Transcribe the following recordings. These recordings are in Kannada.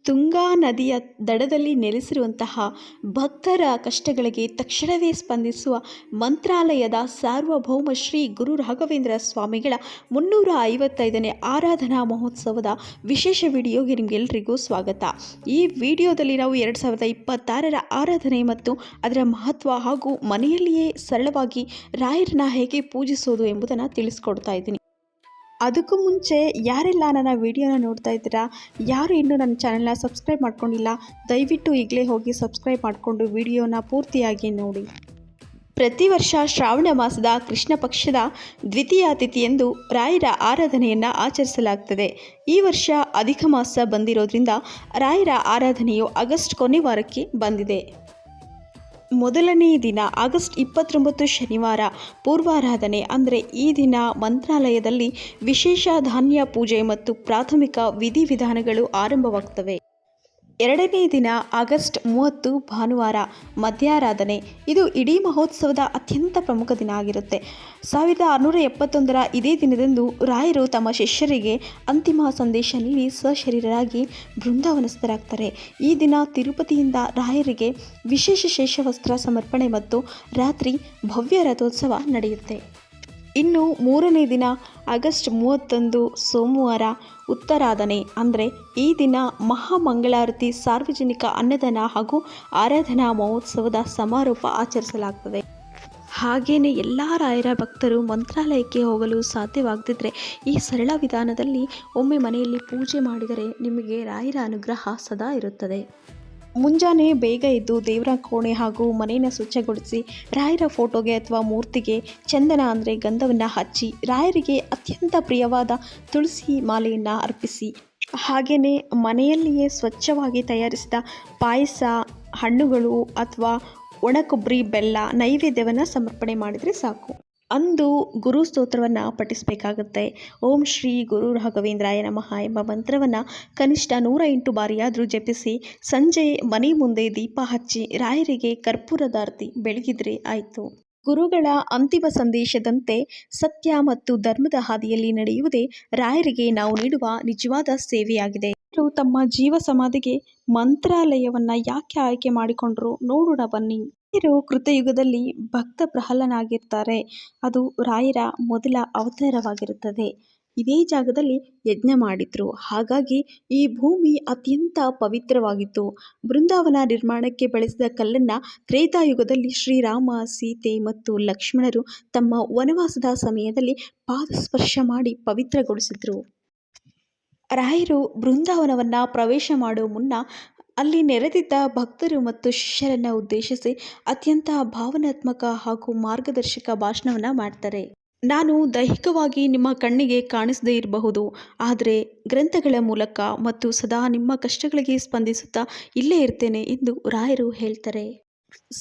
ತುಂಗಾ ನದಿಯ ದಡದಲ್ಲಿ ನೆಲೆಸಿರುವಂತಹ ಭಕ್ತರ ಕಷ್ಟಗಳಿಗೆ ತಕ್ಷಣವೇ ಸ್ಪಂದಿಸುವ ಮಂತ್ರಾಲಯದ ಸಾರ್ವಭೌಮ ಶ್ರೀ ಗುರು ರಾಘವೇಂದ್ರ ಸ್ವಾಮಿಗಳ 355ನೇ ಆರಾಧನಾ ಮಹೋತ್ಸವದ ವಿಶೇಷ ವಿಡಿಯೋಗೆ ನಿಮಗೆಲ್ಲರಿಗೂ ಸ್ವಾಗತ. ಈ ವಿಡಿಯೋದಲ್ಲಿ ನಾವು 2026ರ ಆರಾಧನೆ ಮತ್ತು ಅದರ ಮಹತ್ವ ಹಾಗೂ ಮನೆಯಲ್ಲಿಯೇ ಸರಳವಾಗಿ ರಾಯರನ್ನ ಹೇಗೆ ಪೂಜಿಸೋದು ಎಂಬುದನ್ನು ತಿಳಿಸ್ಕೊಡ್ತಾ ಇದ್ದೀನಿ. ಅದಕ್ಕೂ ಮುಂಚೆ ಯಾರೆಲ್ಲ ನನ್ನ ವಿಡಿಯೋನ ನೋಡ್ತಾ ಇದ್ದೀರಾ, ಯಾರು ಇನ್ನೂ ನನ್ನ ಚಾನೆಲ್ನ ಸಬ್ಸ್ಕ್ರೈಬ್ ಮಾಡ್ಕೊಂಡಿಲ್ಲ, ದಯವಿಟ್ಟು ಈಗಲೇ ಹೋಗಿ ಸಬ್ಸ್ಕ್ರೈಬ್ ಮಾಡಿಕೊಂಡು ವಿಡಿಯೋನ ಪೂರ್ತಿಯಾಗಿ ನೋಡಿ. ಪ್ರತಿ ವರ್ಷ ಶ್ರಾವಣ ಮಾಸದ ಕೃಷ್ಣ ಪಕ್ಷದ ದ್ವಿತೀಯ ತಿಥಿಯಂದು ರಾಯರ ಆರಾಧನೆಯನ್ನು ಆಚರಿಸಲಾಗ್ತದೆ. ಈ ವರ್ಷ ಅಧಿಕ ಮಾಸ ಬಂದಿರೋದ್ರಿಂದ ರಾಯರ ಆರಾಧನೆಯು ಆಗಸ್ಟ್ ಕೊನೆ ವಾರಕ್ಕೆ ಬಂದಿದೆ. ಮೊದಲನೇ ದಿನ ಆಗಸ್ಟ್ 29 ಶನಿವಾರ ಪೂರ್ವಾರಾಧನೆ, ಅಂದರೆ ಈ ದಿನ ಮಂತ್ರಾಲಯದಲ್ಲಿ ವಿಶೇಷ ಧಾನ್ಯ ಪೂಜೆ ಮತ್ತು ಪ್ರಾಥಮಿಕ ವಿಧಿವಿಧಾನಗಳು ಆರಂಭವಾಗ್ತವೆ. ಎರಡನೇ ದಿನ ಆಗಸ್ಟ್ 30 ಭಾನುವಾರ ಮಧ್ಯಾರಾಧನೆ. ಇದು ಇಡೀ ಮಹೋತ್ಸವದ ಅತ್ಯಂತ ಪ್ರಮುಖ ದಿನ ಆಗಿರುತ್ತೆ. 1671ರ ಇದೇ ದಿನದಂದು ರಾಯರು ತಮ್ಮ ಶಿಷ್ಯರಿಗೆ ಅಂತಿಮ ಸಂದೇಶ ನೀಡಿ ಸಶರೀರರಾಗಿ ಬೃಂದಾವನಸ್ಥರಾಗ್ತಾರೆ. ಈ ದಿನ ತಿರುಪತಿಯಿಂದ ರಾಯರಿಗೆ ವಿಶೇಷ ಶೇಷವಸ್ತ್ರ ಸಮರ್ಪಣೆ ಮತ್ತು ರಾತ್ರಿ ಭವ್ಯ ರಥೋತ್ಸವ ನಡೆಯುತ್ತೆ. ಇನ್ನು ಮೂರನೇ ದಿನ ಆಗಸ್ಟ್ 31 ಸೋಮವಾರ ಉತ್ತರಾಧನೆ, ಅಂದರೆ ಈ ದಿನ ಮಹಾಮಂಗಳಾರತಿ, ಸಾರ್ವಜನಿಕ ಅನ್ನದಾನ ಹಾಗೂ ಆರಾಧನಾ ಮಹೋತ್ಸವದ ಸಮಾರೋಪ ಆಚರಿಸಲಾಗ್ತದೆ. ಹಾಗೆಯೇ ಎಲ್ಲ ರಾಯರ ಭಕ್ತರು ಮಂತ್ರಾಲಯಕ್ಕೆ ಹೋಗಲು ಸಾಧ್ಯವಾಗದಿದ್ದರೆ ಈ ಸರಳ ವಿಧಾನದಲ್ಲಿ ಒಮ್ಮೆ ಮನೆಯಲ್ಲಿ ಪೂಜೆ ಮಾಡಿದರೆ ನಿಮಗೆ ರಾಯರ ಅನುಗ್ರಹ ಸದಾ ಇರುತ್ತದೆ. ಮುಂಜಾನೆ ಬೇಗ ಎದ್ದು ದೇವರ ಕೋಣೆ ಹಾಗೂ ಮನೆಯನ್ನು ಸ್ವಚ್ಛಗೊಳಿಸಿ ರಾಯರ ಫೋಟೋಗೆ ಅಥವಾ ಮೂರ್ತಿಗೆ ಚಂದನ ಅಂದರೆ ಗಂಧವನ್ನು ಹಚ್ಚಿ ರಾಯರಿಗೆ ಅತ್ಯಂತ ಪ್ರಿಯವಾದ ತುಳಸಿ ಮಾಲೆಯನ್ನು ಅರ್ಪಿಸಿ, ಹಾಗೆಯೇ ಮನೆಯಲ್ಲಿಯೇ ಸ್ವಚ್ಛವಾಗಿ ತಯಾರಿಸಿದ ಪಾಯಸ, ಹಣ್ಣುಗಳು ಅಥವಾ ಒಣಕೊಬ್ಬರಿ, ಬೆಲ್ಲ ನೈವೇದ್ಯವನ್ನು ಸಮರ್ಪಣೆ ಮಾಡಿದರೆ ಸಾಕು. ಅಂದು ಗುರು ಸ್ತೋತ್ರವನ್ನು ಪಠಿಸಬೇಕಾಗುತ್ತೆ. ಓಂ ಶ್ರೀ ಗುರು ರಾಘವೇಂದ್ರಾಯ ನಮಃ ಎಂಬ ಮಂತ್ರವನ್ನು ಕನಿಷ್ಠ 108 ಬಾರಿಯಾದರೂ ಜಪಿಸಿ ಸಂಜೆ ಮನೆ ಮುಂದೆ ದೀಪ ಹಚ್ಚಿ ರಾಯರಿಗೆ ಕರ್ಪೂರದಾರತಿ ಬೆಳಗಿದ್ರೆ ಆಯಿತು. ಗುರುಗಳ ಅಂತಿಮ ಸಂದೇಶದಂತೆ ಸತ್ಯ ಮತ್ತು ಧರ್ಮದ ಹಾದಿಯಲ್ಲಿ ನಡೆಯುವುದೇ ರಾಯರಿಗೆ ನಾವು ನೀಡುವ ನಿಜವಾದ ಸೇವೆಯಾಗಿದೆ. ತಮ್ಮ ಜೀವ ಸಮಾಧಿಗೆ ಮಂತ್ರಾಲಯವನ್ನು ಯಾಕೆ ಆಯ್ಕೆ ಮಾಡಿಕೊಂಡ್ರು ನೋಡೋಣ ಬನ್ನಿ. ರಾಯರು ಕೃತಯುಗದಲ್ಲಿ ಭಕ್ತ ಪ್ರಹ್ಲಾದನಾಗಿರ್ತಾರೆ. ಅದು ರಾಯರ ಮೊದಲ ಅವತಾರವಾಗಿರುತ್ತದೆ. ಇದೇ ಜಾಗದಲ್ಲಿ ಯಜ್ಞ ಮಾಡಿದ್ರು. ಹಾಗಾಗಿ ಈ ಭೂಮಿ ಅತ್ಯಂತ ಪವಿತ್ರವಾಗಿತ್ತು. ಬೃಂದಾವನ ನಿರ್ಮಾಣಕ್ಕೆ ಬಳಸಿದ ಕಲ್ಲನ್ನು ತ್ರೇತಾಯುಗದಲ್ಲಿ ಶ್ರೀರಾಮ, ಸೀತೆ ಮತ್ತು ಲಕ್ಷ್ಮಣರು ತಮ್ಮ ವನವಾಸದ ಸಮಯದಲ್ಲಿ ಪಾದಸ್ಪರ್ಶ ಮಾಡಿ ಪವಿತ್ರಗೊಳಿಸಿದ್ರು. ರಾಯರು ಬೃಂದಾವನವನ್ನು ಪ್ರವೇಶ ಮಾಡುವ ಮುನ್ನ ಅಲ್ಲಿ ನೆರೆದಿದ್ದ ಭಕ್ತರು ಮತ್ತು ಶಿಷ್ಯರನ್ನು ಉದ್ದೇಶಿಸಿ ಅತ್ಯಂತ ಭಾವನಾತ್ಮಕ ಹಾಗೂ ಮಾರ್ಗದರ್ಶಕ ಭಾಷಣವನ್ನು ಮಾಡ್ತಾರೆ. ನಾನು ದೈಹಿಕವಾಗಿ ನಿಮ್ಮ ಕಣ್ಣಿಗೆ ಕಾಣಿಸದೇ ಇರಬಹುದು, ಆದರೆ ಗ್ರಂಥಗಳ ಮೂಲಕ ಮತ್ತು ಸದಾ ನಿಮ್ಮ ಕಷ್ಟಗಳಿಗೆ ಸ್ಪಂದಿಸುತ್ತಾ ಇಲ್ಲೇ ಇರ್ತೇನೆ ಎಂದು ರಾಯರು ಹೇಳ್ತಾರೆ.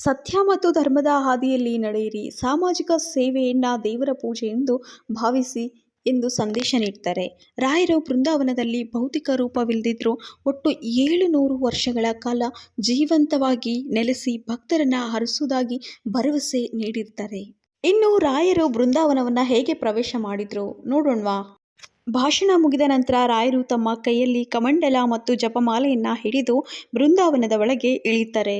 ಸತ್ಯ ಮತ್ತು ಧರ್ಮದ ಹಾದಿಯಲ್ಲಿ ನಡೆಯಿರಿ, ಸಾಮಾಜಿಕ ಸೇವೆಯನ್ನು ದೇವರ ಪೂಜೆ ಎಂದು ಭಾವಿಸಿ ಎಂದು ಸಂದೇಶ ನೀಡ್ತಾರೆ. ರಾಯರು ಬೃಂದಾವನದಲ್ಲಿ ಭೌತಿಕ ರೂಪವಿಲ್ಲದಿದ್ದರೂ ಒಟ್ಟು 700 ವರ್ಷಗಳ ಕಾಲ ಜೀವಂತವಾಗಿ ನೆಲೆಸಿ ಭಕ್ತರನ್ನು ಹರಿಸುವುದಾಗಿ ಭರವಸೆ ನೀಡಿರ್ತಾರೆ. ಇನ್ನು ರಾಯರು ಬೃಂದಾವನವನ್ನು ಹೇಗೆ ಪ್ರವೇಶ ಮಾಡಿದ್ರು ನೋಡೋಣವಾ? ಭಾಷಣ ಮುಗಿದ ನಂತರ ರಾಯರು ತಮ್ಮ ಕೈಯಲ್ಲಿ ಕಮಂಡಲ ಮತ್ತು ಜಪಮಾಲೆಯನ್ನು ಹಿಡಿದು ಬೃಂದಾವನದ ಒಳಗೆ ಇಳಿತಾರೆ.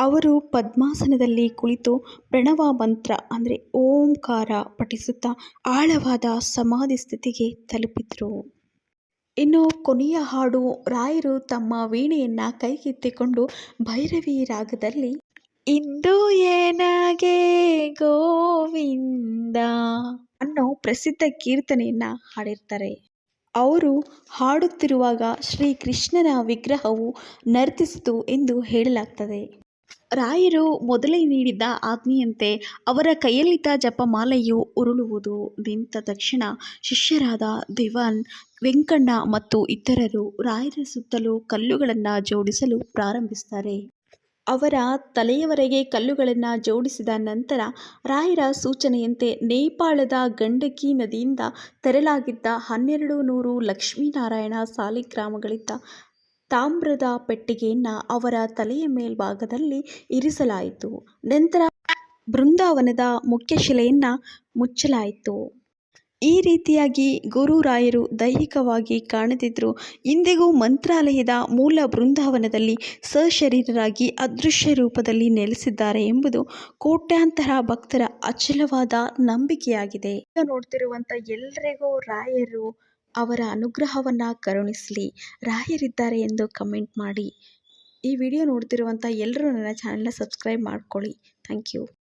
ಅವರು ಪದ್ಮಾಸನದಲ್ಲಿ ಕುಳಿತು ಪ್ರಣವ ಮಂತ್ರ ಅಂದರೆ ಓಂಕಾರ ಪಠಿಸುತ್ತಾ ಆಳವಾದ ಸಮಾಧಿ ಸ್ಥಿತಿಗೆ ತಲುಪಿದ್ರು. ಇನ್ನು ಕೊನೆಯ ಹಾಡು, ರಾಯರು ತಮ್ಮ ವೀಣೆಯನ್ನು ಕೈಗೆತ್ತಿಕೊಂಡು ಭೈರವಿ ರಾಗದಲ್ಲಿ ಇಂದು ಏನಾಗೆ ಗೋವಿಂದ ಅನ್ನೋ ಪ್ರಸಿದ್ಧ ಕೀರ್ತನೆಯನ್ನು ಹಾಡಿರ್ತಾರೆ. ಅವರು ಹಾಡುತ್ತಿರುವಾಗ ಶ್ರೀಕೃಷ್ಣನ ವಿಗ್ರಹವು ನರ್ತಿಸಿತು ಎಂದು ಹೇಳಲಾಗ್ತದೆ. ರಾಯರು ಮೊದಲೇ ನೀಡಿದ್ದ ಆಜ್ಞೆಯಂತೆ ಅವರ ಕೈಯಲ್ಲಿದ್ದ ಜಪಮಾಲೆಯು ಉರುಳುವುದು ನಿಂತ ತಕ್ಷಣ ಶಿಷ್ಯರಾದ ದಿವಾನ್, ವೆಂಕಣ್ಣ ಮತ್ತು ಇತರರು ರಾಯರ ಸುತ್ತಲೂ ಕಲ್ಲುಗಳನ್ನು ಜೋಡಿಸಲು ಪ್ರಾರಂಭಿಸ್ತಾರೆ. ಅವರ ತಲೆಯವರೆಗೆ ಕಲ್ಲುಗಳನ್ನು ಜೋಡಿಸಿದ ನಂತರ ರಾಯರ ಸೂಚನೆಯಂತೆ ನೇಪಾಳದ ಗಂಡಕಿ ನದಿಯಿಂದ ತರಲಾಗಿದ್ದ 1200 ಲಕ್ಷ್ಮೀನಾರಾಯಣ ಸಾಲಿಗ್ರಾಮಗಳಿದ್ದ ತಾಮ್ರದ ಪೆಟ್ಟಿಗೆಯನ್ನು ಅವರ ತಲೆಯ ಮೇಲ್ಭಾಗದಲ್ಲಿ ಇರಿಸಲಾಯಿತು. ನಂತರ ಬೃಂದಾವನದ ಮುಖ್ಯ ಶಿಲೆಯನ್ನು ಮುಚ್ಚಲಾಯಿತು. ಈ ರೀತಿಯಾಗಿ ಗುರುರಾಯರು ದೈಹಿಕವಾಗಿ ಕಾಣದಿದ್ದರೂ ಇಂದಿಗೂ ಮಂತ್ರಾಲಯದ ಮೂಲ ಬೃಂದಾವನದಲ್ಲಿ ಸಶರೀರರಾಗಿ ಅದೃಶ್ಯ ರೂಪದಲ್ಲಿ ನೆಲೆಸಿದ್ದಾರೆ ಎಂಬುದು ಕೋಟ್ಯಾಂತರ ಭಕ್ತರ ಅಚಲವಾದ ನಂಬಿಕೆಯಾಗಿದೆ. ಈಗ ನೋಡ್ತಿರುವಂಥ ಎಲ್ಲರಿಗೂ ರಾಯರು ಅವರ ಅನುಗ್ರಹವನ್ನು ಕರುಣಿಸಲಿ. ರಾಯರಿದ್ದಾರೆ ಎಂದು ಕಮೆಂಟ್ ಮಾಡಿ. ಈ ವಿಡಿಯೋ ನೋಡ್ತಿರುವಂಥ ಎಲ್ಲರೂ ನನ್ನ ಚಾನಲ್ನ ಸಬ್ಸ್ಕ್ರೈಬ್ ಮಾಡ್ಕೊಳ್ಳಿ. Thank you.